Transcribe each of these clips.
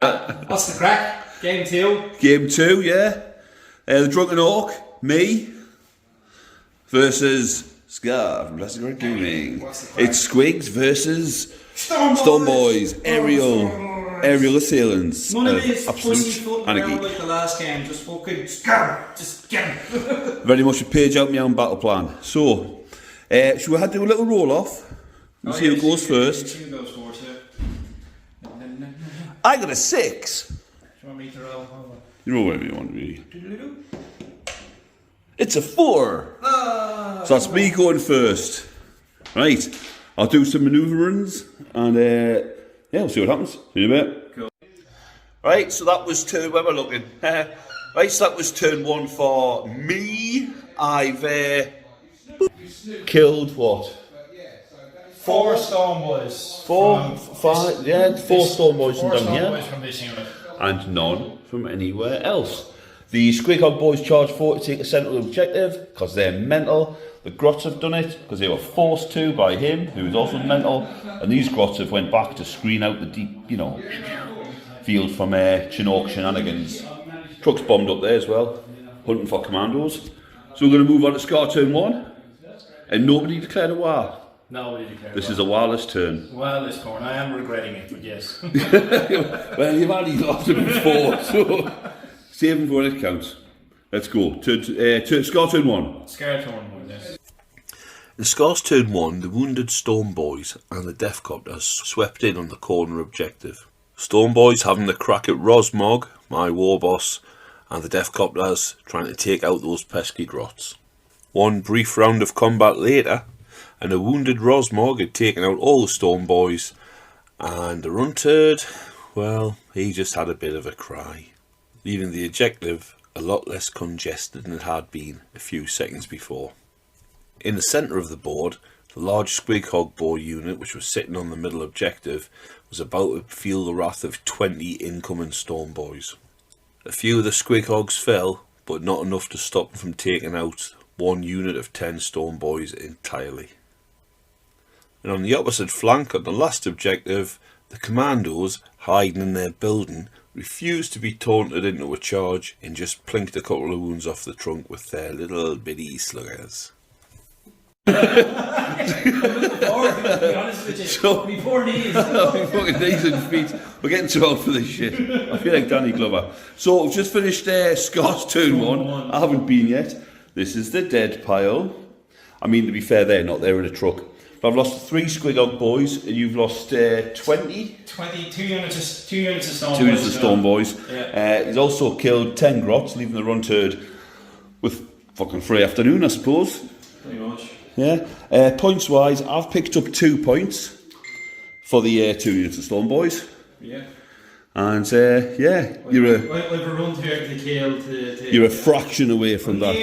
What's the crack? Game 2? Game 2, yeah. The Drunken Ork, me, versus Scar from Blessed Red Gaming. It's Squigs versus Stone Boys, aerial assailants. None of this absolute pussyfooting anarchy. around like the last game, just fucking Scar! Just get him! Very much a page out my own battle plan. So, should we do a little roll off? We'll see who goes first. Who goes first, yeah. I got a 6. Do you want me to roll? You roll whatever you want, really. It's a 4. So that's me going first. Right. I'll do some manoeuvrings and yeah, we'll see what happens. See you in a bit. Cool. Right, so that was turn, where am I looking? Right, so that was turn 1 for me. I've killed what? 4 Stone Boys. 4 Stone Boys from down Stone here. Boys from this unit. And none from anywhere else. The Squig Boys charged 4 to take a central objective because they're mental. The Grots have done it because they were forced to by him, who is also mental. And these Grots have went back to screen out the deep, field from Chinook shenanigans. Truck's bombed up there as well, hunting for commandos. So we're going to move on to Scar turn 1. And nobody declared a war. Nobody declared. This is a wireless turn. Wireless corn. I am regretting it, but yes. Well, you've already lost it before, so save them for when it counts. Let's go. Scar turn 1. Scar turn 1, yes. In Scar's turn 1, the wounded Storm Boys and the Death Copters swept in on the corner objective. Storm Boys having the crack at Rosmog, my Warboss, and the Death Copters trying to take out those pesky Grots. One brief round of combat later, and a wounded Rosmog had taken out all the Storm Boys, and the Runtard, well, he just had a bit of a cry, leaving the objective a lot less congested than it had been a few seconds before. In the centre of the board, the large Squig Boy unit, which was sitting on the middle objective, was about to feel the wrath of 20 incoming Storm Boys. A few of the Squig Hogs fell, but not enough to stop them from taking out one unit of 10 Storm Boys entirely. And on the opposite flank, on the last objective, the commandos, hiding in their building, refused to be taunted into a charge and just plinked a couple of wounds off the trunk with their little bitty sluggers. So, before knees. Fucking knees and feet. We're getting too old for this shit. I feel like Danny Glover. So we've just finished Scott's turn 1. I haven't been yet. This is the dead pile. I mean, to be fair, they're not. They're in a truck. But I've lost 3 Squig Boys, and you've lost 20? 2 units of Stone Boys. 2 units of Stone Boys. Yeah. He's also killed 10 Grots, leaving the Runtard with fucking free afternoon, I suppose. Pretty much. Yeah. Points wise, I've picked up 2 points for the 2 units of Stone Boys. Yeah. And yeah, you're a fraction away from that.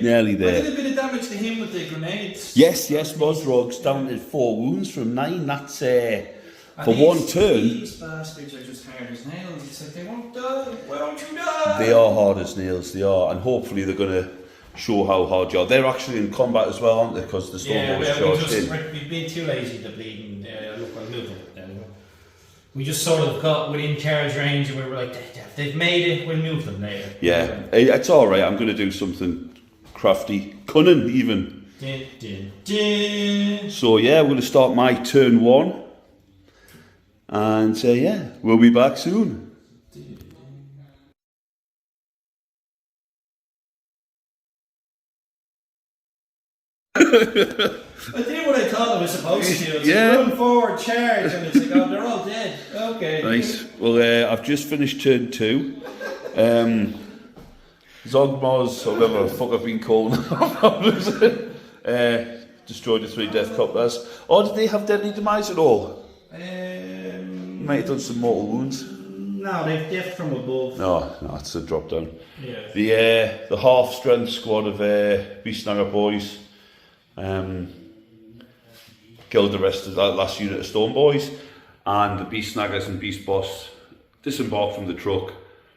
Nearly there. I did a bit of damage to him with the grenades. Yes, Mosrog's down to 4 wounds from 9. That's for one turn. These bastards are just hard as nails. It's like, they won't die. Why don't you die? They are hard as nails, they are. And hopefully they're going to show how hard you are. They're actually in combat as well, aren't they? Because the Stone Boys charged in. We've been too lazy to bleed and I'll move them. We just sort of got within charge range and we were like, they've made it, we'll move them later. Yeah, it's alright. I'm going to do something crafty. Cunning, even. So yeah, we're going to start my turn 1. And yeah, we'll be back soon. I did what I thought I was supposed to. It's like run forward, charge, and it's like, oh, they're all dead. Okay. Nice. Well, I've just finished turn 2. Zogmoz, or whatever the fuck I've been called, destroyed the 3 Death Copters. Or did they have deadly demise at all? Might have done some mortal wounds. No, they've death from above. No, it's a drop down. Yeah. The half strength squad of Beastnagger Boys killed the rest of that last unit of Stone Boys, and the Beast Snaggers and Beast Boss disembarked from the truck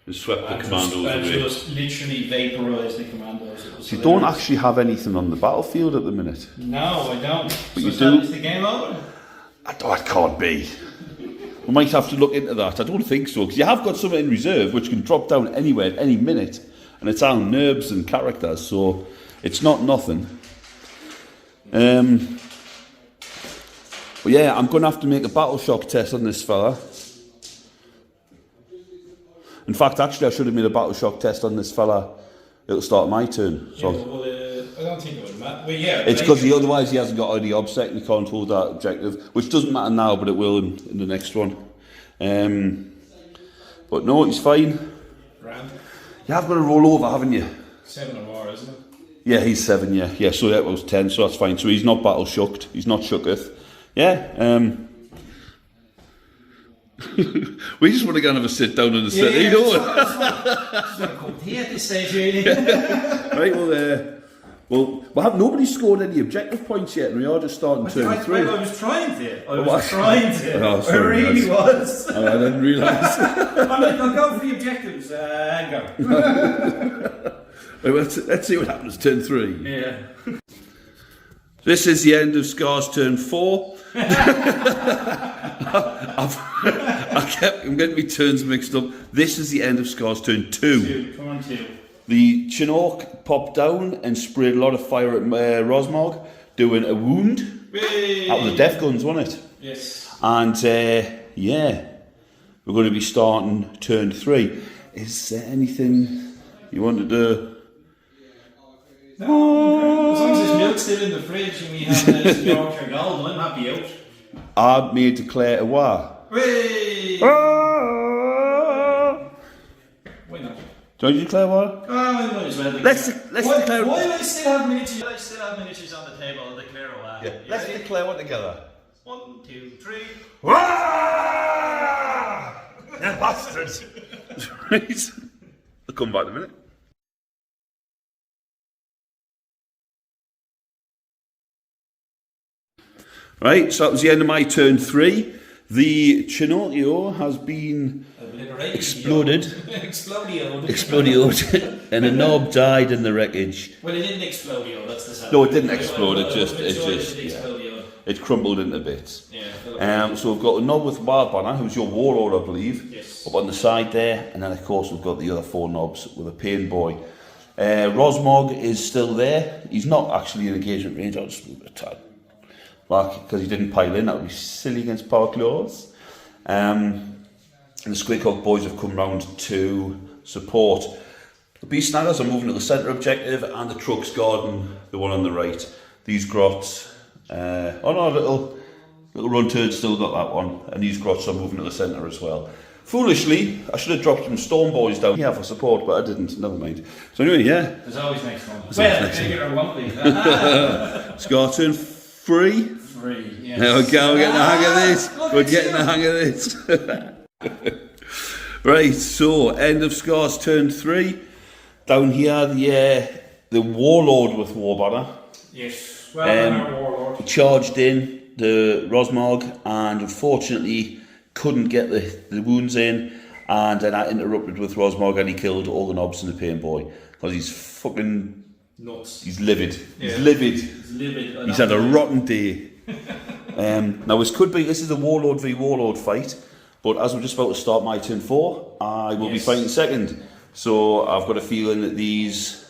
and swept the commandos away. Just literally vaporised the commandos. So you don't actually have anything on the battlefield at the minute. No, I don't. But so you do. Is the game over? I can't be. we might have to look into that. I don't think so, because you have got something in reserve which can drop down anywhere at any minute, and it's on nerves and characters, so it's not nothing. But yeah, I'm going to have to make a battle shock test on this fella. In fact, actually, I should have made a battle shock test on this fella. It'll start my turn. So. Yeah, well, I don't think it would matter. Well, yeah, it's because otherwise he hasn't got any obsec and he can't hold that objective, which doesn't matter now, but it will in the next one. But no, he's fine. Grand. You have got to roll over, haven't you? 7 or more, isn't it? Yeah, he's 7, yeah. Yeah, so that was 10, so that's fine. So he's not battle shocked. He's not shooketh. Yeah, we just want to go and have a sit down on the set, you know. Just want to come here at this stage, really. Right, well, nobody scored any objective points yet, and we are just starting turn 3. I was trying to. Oh, sorry, I really guys. was. Oh, I didn't realise. I'm like, I'll go for the objectives and go. Right, well, let's see what happens, turn 3. Yeah. This is the end of Scar's turn 4. I'm getting my turns mixed up. This is the end of Scar's turn 2. Come on, 2. The Chinook popped down and sprayed a lot of fire at Rosmog, doing a wound. Whee! That was the death guns, wasn't it? Yes. And yeah, we're going to be starting turn 3. Is there anything you wanted to? No, as long as there's milk still in the fridge and we have this Yorkshire Gold, I'm happy out. I may declare a war. Whee! Why not? Do you declare war? Oh, I might as well. Let's declare. Why do I still have miniatures? I still have miniatures on the table. I'll declare a war. Yeah. Let's declare one together. 1, 2, 3. Wah! You bastards! Right. I'll come back in a minute. Right, so that was the end of my turn 3. The Chinotio has been exploded. Exploded. And a knob died in the wreckage. Well, it didn't explode, that's the sound. No, it didn't explode, it crumbled into bits. Yeah. So we've got a knob with Warbanner, who's your warlord, I believe, yes, up on the side there, and then of course we've got the other 4 knobs with a pain boy. Rosmog is still there. He's not actually in engagement range. I'll just move it a tad. Because he didn't pile in, that would be silly against power claws. And the Squeakhawk boys have come round to support. The Beast Snaggers are moving to the centre objective, and the Trucks Garden, the one on the right. These grots, little run turd still got that one, and these grots are moving to the centre as well. Foolishly, I should have dropped some Storm Boys down here for support, but I didn't, never mind. So anyway, yeah. There's always next one. Well, bigger or won't be. Scar turn 3. 3, yes. There we go, we're getting the hang of this. Right, so end of Scar's turn 3. Down here, the Warlord with Warbanner. Yes, well, Warlord. Charged in the Rosmog and unfortunately couldn't get the wounds in, and then I interrupted with Rosmog and he killed all the knobs and the pain boy because he's fucking nuts. He's livid. Yeah. He's livid. He's livid. He's had a rotten day. Now this is a Warlord v Warlord fight, but as we're just about to start my turn 4, I will be fighting second. So I've got a feeling that these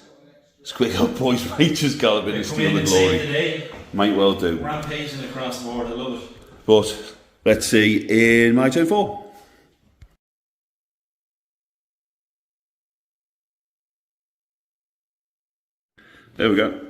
Squeakhawk boys might just gallop in and steal the glory. Might well do. Rampaging across the board, I love it. But let's see in my turn 4. There we go.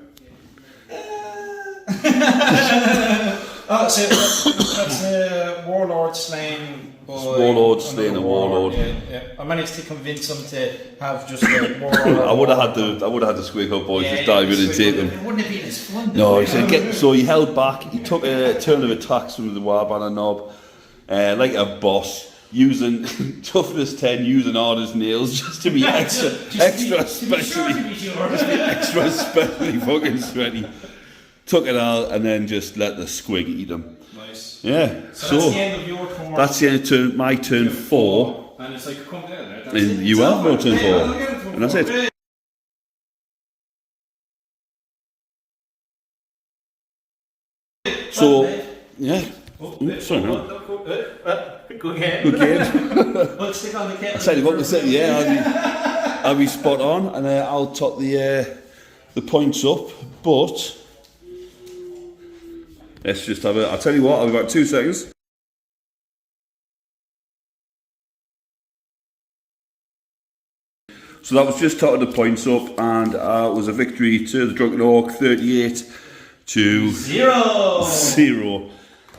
So that's a Warlord slain by... Warlord slaying a Warlord. Yeah. I managed to convince them to have just a Warlord. I would have had the Squeakhawk boys just dive in and take them. It wouldn't have been as fun. No, so he held back. He took a turn of attacks from the Warbanner knob, like a boss, using toughness 10, using hard as nails, just to be extra especially fucking sweaty. Took it out and then just let the squig eat him. Nice. Yeah. So that's the end of your turn. That's the end of my turn 4. And it's like, come down there. And you have no turn 4. And that's it. So, yeah. Oh, sorry, no. Good game. Good game. We'll stick on the kettle. I'll tell you what, we said, yeah, I'll be spot on, and I'll top the points up, but let's just have I'll tell you what, I'll be about 2 seconds. So that was just totting the points up, and it was a victory to the Drunken Ork, 38 to 0. So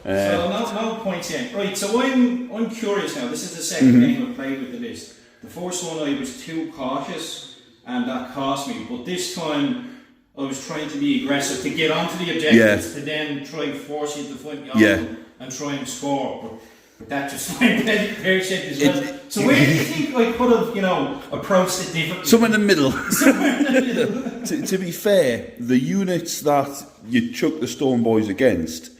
no points in. Right, so I'm curious now. This is the second game I've played with the list. The first one I was too cautious and that cost me, but this time I was trying to be aggressive to get onto the objectives to then try and force you to fight me on and try and score. But that just went very shit as well. So where do you think I could have, approached it differently? Somewhere in the middle. to be fair, the units that you chuck the Stone Boys against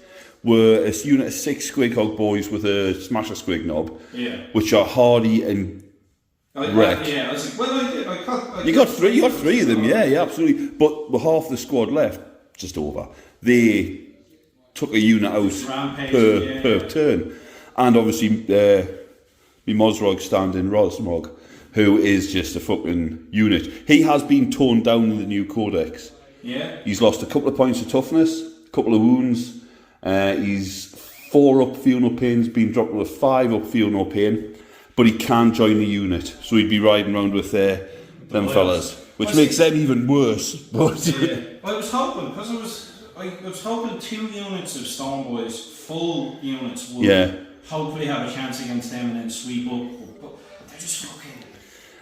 were a unit of 6 Squighog boys with a Smasher Squig knob, which are hardy and wreck. I was like, well, You got three of them, yeah, absolutely. But with half the squad left, just over, they took a unit out per turn. And obviously, me Mozrog standing Rosmog, who is just a fucking unit. He has been toned down in the new codex. Yeah. He's lost a couple of points of toughness, a couple of wounds. He's 4 up feel no pain's been dropped with a 5 up feel no pain, but he can join the unit, so he'd be riding around with them fellas, which makes them even worse. But I was hoping, because I was hoping 2 units of Stone Boys, full units, would hopefully have a chance against them and then sweep up. But they're just fucking,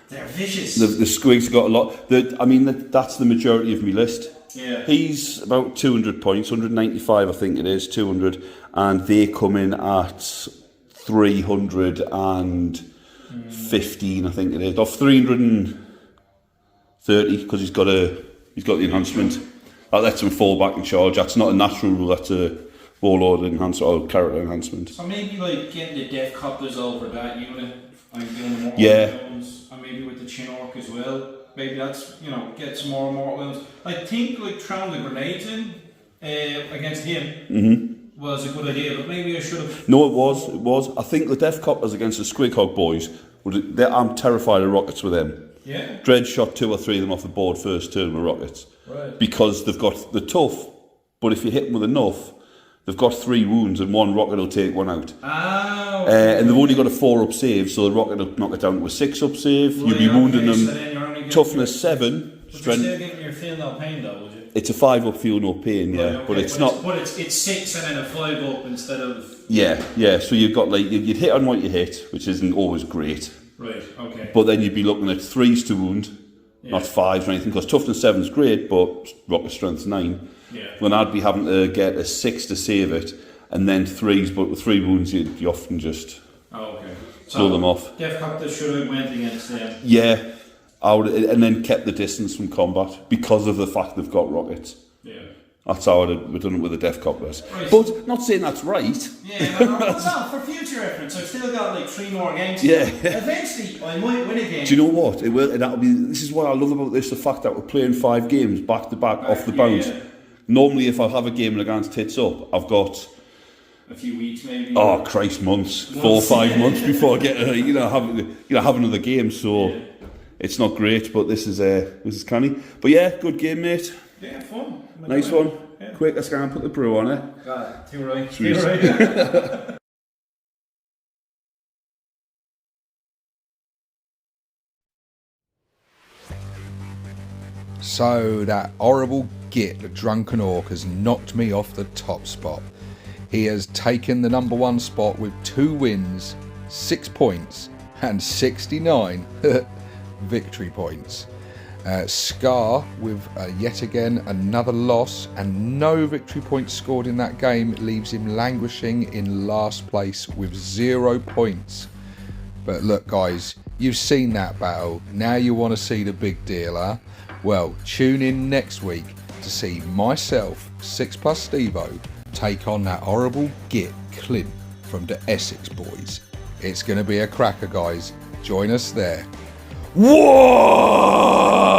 they're vicious. The Squigs got a lot. That's the majority of my list. Yeah. He's about 200 points, 195 I think it is, 200, and they come in at 315 I think it is, or 330 because he's got the enhancement. That lets him fall back and charge. That's not a natural rule, that's a warlord enhancement or character enhancement. So maybe like getting the Death Copters over that unit and doing more wounds, and maybe with the Chin Ork as well. Maybe that's, get some more mortal wounds. I think like throwing the grenades in against him was a good idea, but maybe I should have. No, it was. I think the Death Copters against the Squighog boys, I'm terrified of rockets with them. Yeah. Dread shot 2 or 3 of them off the board first turn with rockets. Right. Because they've got the tough, but if you hit them with enough, they've got 3 wounds and 1 rocket will take 1 out. Ah, and they've only got a 4 up save, so the rocket will knock it down to a 6 up save. You'll be wounding them. So toughness 7. But you're still getting your feel no pain though, would you? It's a 5 up feel no pain, yeah. Okay, but it's not. But it's 6 and then a 5 up instead of. Yeah. So you've got you'd hit on what you hit, which isn't always great. Right. Okay. But then you'd be looking at 3s to wound, not 5s or anything, because toughness 7 is great, but rocket strength 9. Yeah. Then I'd be having to get a 6 to save it, and then 3s, but with 3 wounds you often just blow them off. Death Copters should have went against them. Yeah, I would, and then kept the distance from combat because of the fact they've got rockets. Yeah. That's how I'd have done it with the Death Copters. Right. But not saying that's right. Yeah, no, for future reference, I've still got like 3 more games. Yeah. Eventually, I might win a game. Do you know what? It will. That'll be. This is what I love about this: the fact that we're playing 5 games back to back off the bounce. Yeah. Normally, if I have a game against tits up, I've got a few weeks maybe. Oh Christ, months, 4 or 5 months before I get have another game. So it's not great, but this is canny. But yeah, good game, mate. Yeah, fun. Nice one. Yeah. Quick, let's go and put the brew on it. Got it. Too right. So that horrible git, the Drunken Ork, has knocked me off the top spot. He has taken the number 1 spot with 2 wins, 6 points and 69 victory points. Scar with yet again another loss and no victory points scored in that game leaves him languishing in last place with 0 points. But look guys, you've seen that battle, now you want to see the big deal, huh? Well, tune in next week to see myself, 6+ Stevo, take on that horrible git Clint from the Essex boys. It's going to be a cracker guys, join us there. Whoa!